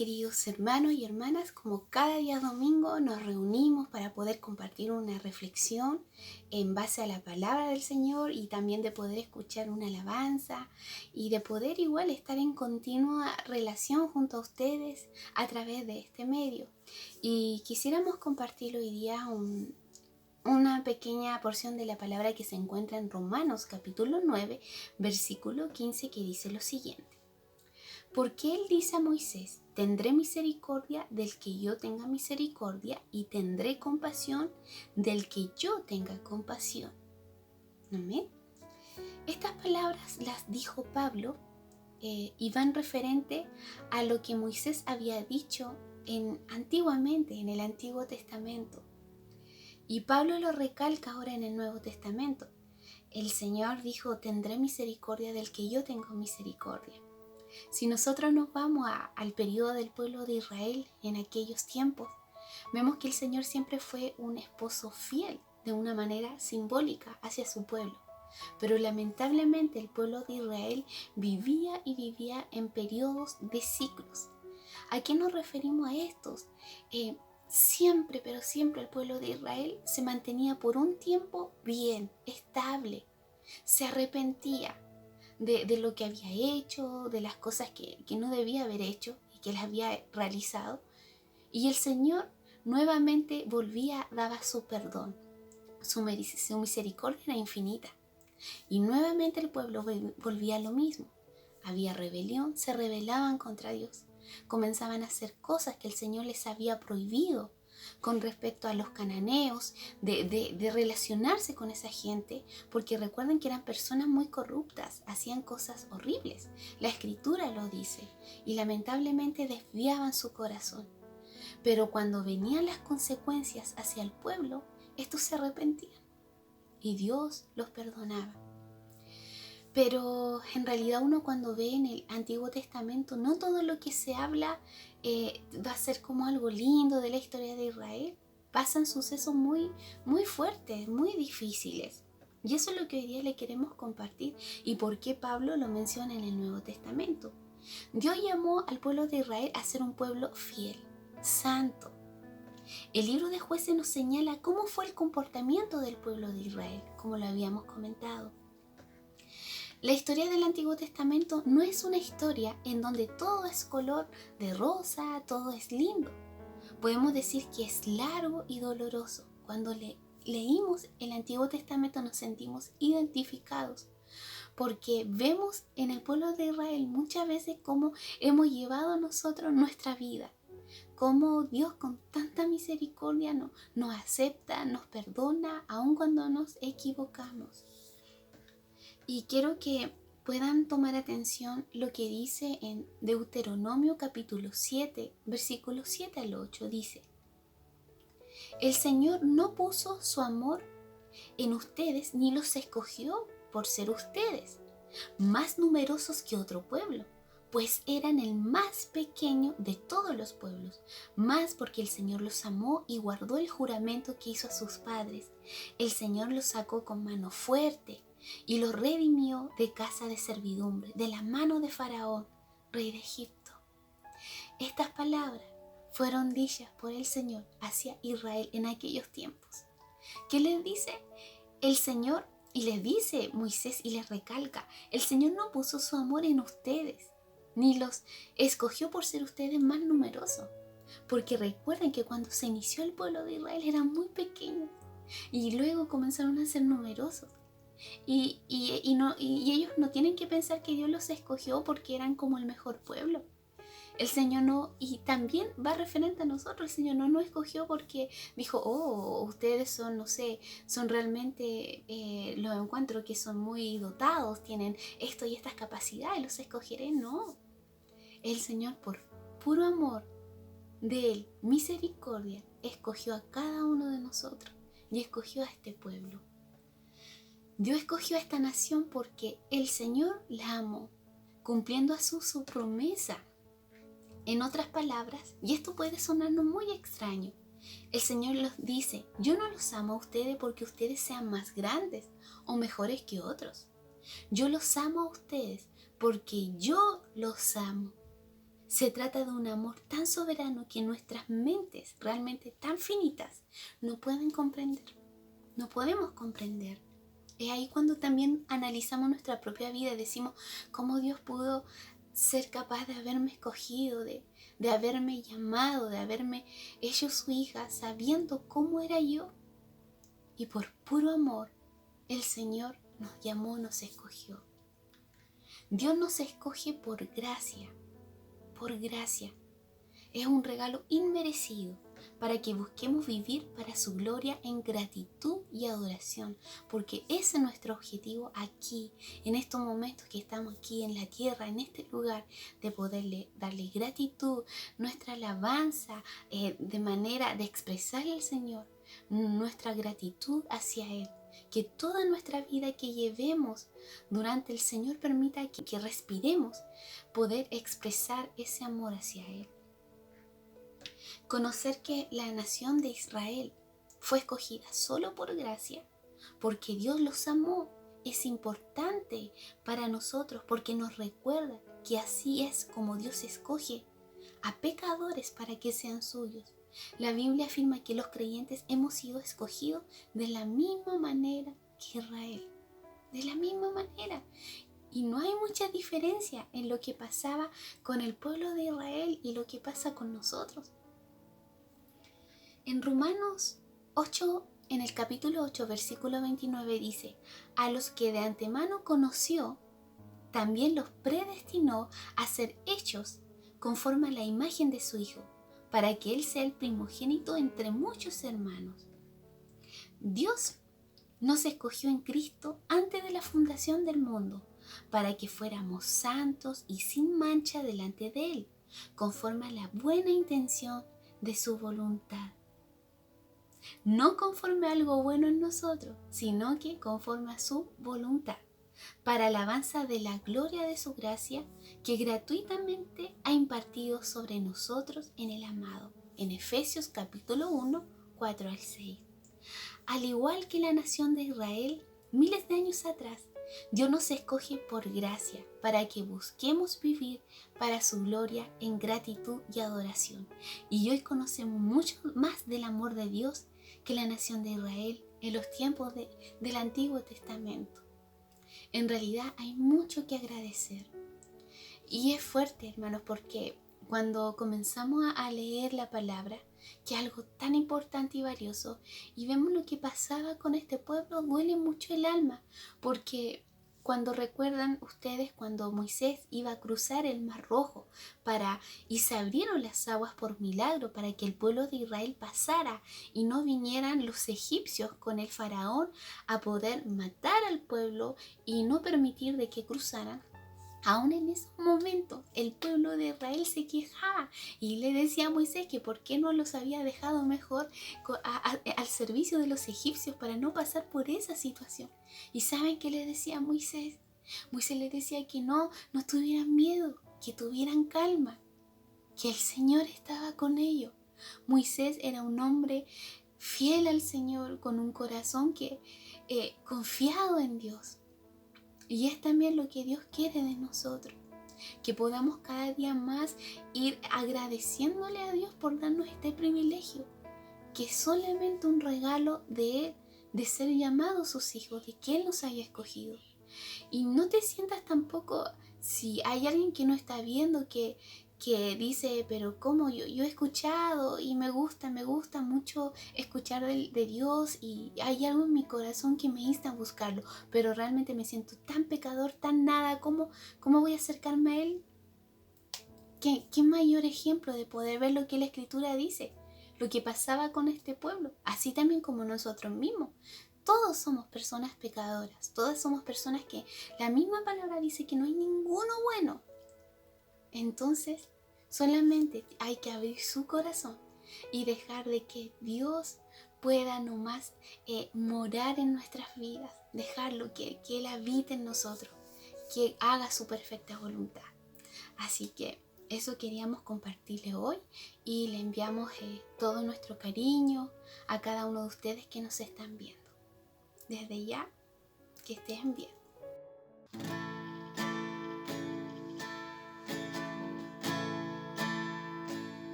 queridos hermanos y hermanas, como cada día domingo nos reunimos para poder compartir una reflexión en base a la palabra del Señor y también de poder escuchar una alabanza y de poder igual estar en continua relación junto a ustedes a través de este medio. Y quisiéramos compartir hoy día una pequeña porción de la palabra que se encuentra en Romanos capítulo 9, versículo 15, que dice lo siguiente. Porque él dice a Moisés, tendré misericordia del que yo tenga misericordia y tendré compasión del que yo tenga compasión. Amén. Estas palabras las dijo Pablo y van referente a lo que Moisés había dicho antiguamente, en el Antiguo Testamento. Y Pablo lo recalca ahora en el Nuevo Testamento. El Señor dijo, tendré misericordia del que yo tengo misericordia. Si nosotros nos vamos al periodo del pueblo de Israel en aquellos tiempos, vemos que el Señor siempre fue un esposo fiel de una manera simbólica hacia su pueblo. Pero lamentablemente el pueblo de Israel vivía en periodos de ciclos. ¿A qué nos referimos a estos? Siempre el pueblo de Israel se mantenía por un tiempo bien, estable, se arrepentía de lo que había hecho, de las cosas que no debía haber hecho y que las había realizado. Y el Señor nuevamente daba su perdón. Su misericordia era infinita. Y nuevamente el pueblo volvía a lo mismo. Había rebelión, se rebelaban contra Dios. Comenzaban a hacer cosas que el Señor les había prohibido con respecto a los cananeos, de relacionarse con esa gente, porque recuerden que eran personas muy corruptas, hacían cosas horribles. La Escritura lo dice, y lamentablemente desviaban su corazón. Pero cuando venían las consecuencias hacia el pueblo, estos se arrepentían, y Dios los perdonaba. Pero en realidad uno cuando ve en el Antiguo Testamento, no todo lo que se habla va a ser como algo lindo de la historia de Israel. Pasan sucesos muy, muy fuertes, muy difíciles. Y eso es lo que hoy día le queremos compartir y por qué Pablo lo menciona en el Nuevo Testamento. Dios llamó al pueblo de Israel a ser un pueblo fiel, santo. El libro de Jueces nos señala cómo fue el comportamiento del pueblo de Israel, como lo habíamos comentado. La historia del Antiguo Testamento no es una historia en donde todo es color de rosa, todo es lindo. Podemos decir que es largo y doloroso. Cuando leímos el Antiguo Testamento nos sentimos identificados, porque vemos en el pueblo de Israel muchas veces cómo hemos llevado nosotros nuestra vida, cómo Dios con tanta misericordia nos acepta, nos perdona, aun cuando nos equivocamos. Y quiero que puedan tomar atención lo que dice en Deuteronomio capítulo 7, versículos 7 al 8. Dice, el Señor no puso su amor en ustedes ni los escogió por ser ustedes más numerosos que otro pueblo, pues eran el más pequeño de todos los pueblos, más porque el Señor los amó y guardó el juramento que hizo a sus padres. El Señor los sacó con mano fuerte y los redimió de casa de servidumbre, de la mano de Faraón, rey de Egipto. Estas palabras fueron dichas por el Señor hacia Israel en aquellos tiempos. ¿Qué les dice el Señor? Y les dice Moisés y les recalca, el Señor no puso su amor en ustedes, ni los escogió por ser ustedes más numerosos. Porque recuerden que cuando se inició el pueblo de Israel eran muy pequeños y luego comenzaron a ser numerosos. Y ellos no tienen que pensar que Dios los escogió porque eran como el mejor pueblo. El Señor no, y también va referente a nosotros, el Señor no nos escogió porque dijo, oh, ustedes son, no sé, son realmente, los encuentro que son muy dotados, tienen esto y estas capacidades, los escogeré. No, el Señor por puro amor de Él, misericordia, escogió a cada uno de nosotros y escogió a este pueblo. Dios escogió a esta nación porque el Señor la amó, cumpliendo a su promesa. En otras palabras, y esto puede sonarnos muy extraño, el Señor los dice, yo no los amo a ustedes porque ustedes sean más grandes o mejores que otros. Yo los amo a ustedes porque yo los amo. Se trata de un amor tan soberano que nuestras mentes, realmente tan finitas, no pueden comprender. No podemos comprender. Es ahí cuando también analizamos nuestra propia vida y decimos cómo Dios pudo ser capaz de haberme escogido, de haberme llamado, de haberme hecho su hija, sabiendo cómo era yo. Y por puro amor, el Señor nos llamó, nos escogió. Dios nos escoge por gracia, por gracia. Es un regalo inmerecido para que busquemos vivir para su gloria en gratitud y adoración, porque ese es nuestro objetivo aquí, en estos momentos que estamos aquí en la tierra, en este lugar, de poderle darle gratitud, nuestra alabanza, de manera de expresarle al Señor nuestra gratitud hacia Él. Que toda nuestra vida que llevemos durante el Señor permita que respiremos, poder expresar ese amor hacia Él. Conocer que la nación de Israel fue escogida solo por gracia, porque Dios los amó, es importante para nosotros porque nos recuerda que así es como Dios escoge a pecadores para que sean suyos. La Biblia afirma que los creyentes hemos sido escogidos de la misma manera que Israel, de la misma manera. Y no hay mucha diferencia en lo que pasaba con el pueblo de Israel y lo que pasa con nosotros. En Romanos 8, en el capítulo 8, versículo 29 dice: a los que de antemano conoció, también los predestinó a ser hechos conforme a la imagen de su Hijo, para que Él sea el primogénito entre muchos hermanos. Dios nos escogió en Cristo antes de la fundación del mundo, para que fuéramos santos y sin mancha delante de Él, conforme a la buena intención de su voluntad. No conforme a algo bueno en nosotros, sino que conforme a su voluntad, para alabanza de la gloria de su gracia, que gratuitamente ha impartido sobre nosotros en el amado. En Efesios capítulo 1, 4 al 6. Al igual que la nación de Israel, miles de años atrás, Dios nos escoge por gracia para que busquemos vivir para su gloria en gratitud y adoración. Y hoy conocemos mucho más del amor de Dios que la nación de Israel en los tiempos del Antiguo Testamento. En realidad hay mucho que agradecer. Y es fuerte, hermanos, porque cuando comenzamos a leer la palabra, que es algo tan importante y valioso, y vemos lo que pasaba con este pueblo, duele mucho el alma, porque cuando recuerdan ustedes cuando Moisés iba a cruzar el Mar Rojo y se abrieron las aguas por milagro para que el pueblo de Israel pasara y no vinieran los egipcios con el faraón a poder matar al pueblo y no permitir de que cruzaran. Aún en ese momento el pueblo de Israel se quejaba y le decía a Moisés que por qué no los había dejado mejor al servicio de los egipcios para no pasar por esa situación. ¿Y saben qué le decía Moisés? Moisés le decía que no tuvieran miedo, que tuvieran calma, que el Señor estaba con ellos. Moisés era un hombre fiel al Señor, con un corazón confiado en Dios. Y es también lo que Dios quiere de nosotros, que podamos cada día más ir agradeciéndole a Dios por darnos este privilegio, que es solamente un regalo de Él, de ser llamados sus hijos, de que Él nos haya escogido. Y no te sientas tampoco, si hay alguien que no está viendo, que dice, pero ¿cómo? Yo he escuchado y me gusta mucho escuchar de Dios y hay algo en mi corazón que me insta a buscarlo, pero realmente me siento tan pecador, tan nada, ¿cómo voy a acercarme a Él? ¿Qué mayor ejemplo de poder ver lo que la Escritura dice? Lo que pasaba con este pueblo, así también como nosotros mismos. Todos somos personas pecadoras, todas somos personas que la misma palabra dice que no hay ninguno bueno. Entonces, solamente hay que abrir su corazón y dejar de que Dios pueda nomás morar en nuestras vidas, dejarlo que Él habite en nosotros, que haga su perfecta voluntad. Así que eso queríamos compartirle hoy y le enviamos todo nuestro cariño a cada uno de ustedes que nos están viendo. Desde ya, que estén bien.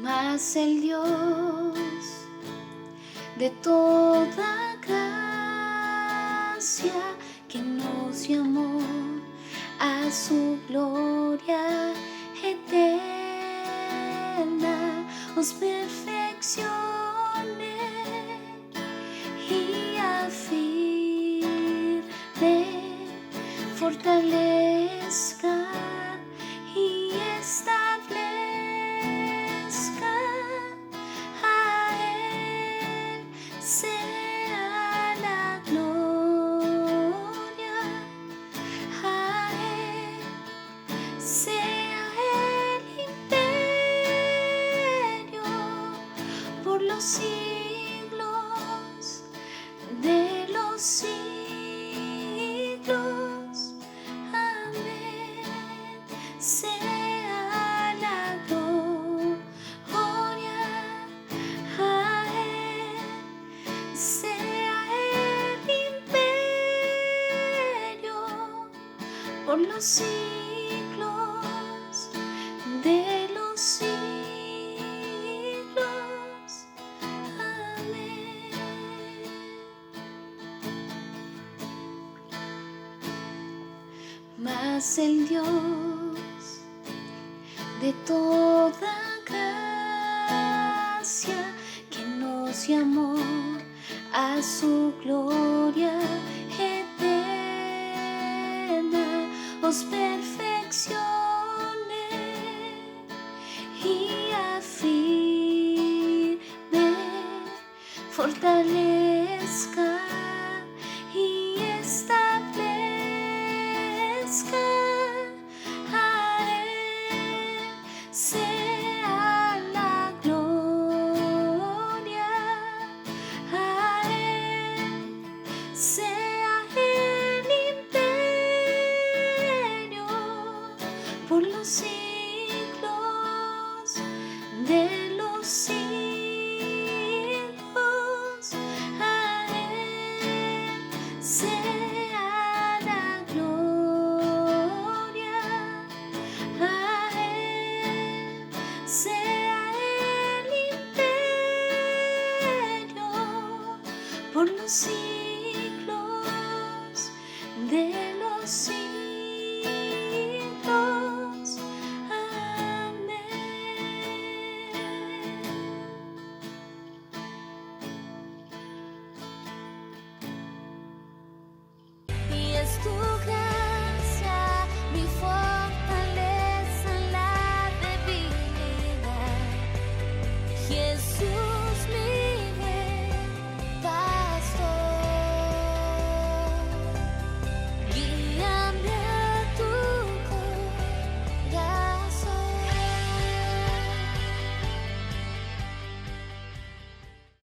Mas el Dios de toda gracia, que nos llamó a su gloria eterna, os perfeccione y afirme, fortalezca y establezca. A Él sea la gloria, a Él sea el imperio por los siglos de los siglos. Amén. Sea la gloria, a Él sea el imperio por los siglos de los siglos. Amén. Mas el Dios de toda gracia, que nos llamó a su gloria eterna, os perfeccione y afirme, fortalezca y establezca. A Él sea la gloria, a Él sea el imperio por los siglos de los siglos. A Él sea la gloria, a Él sea el imperio por los siglos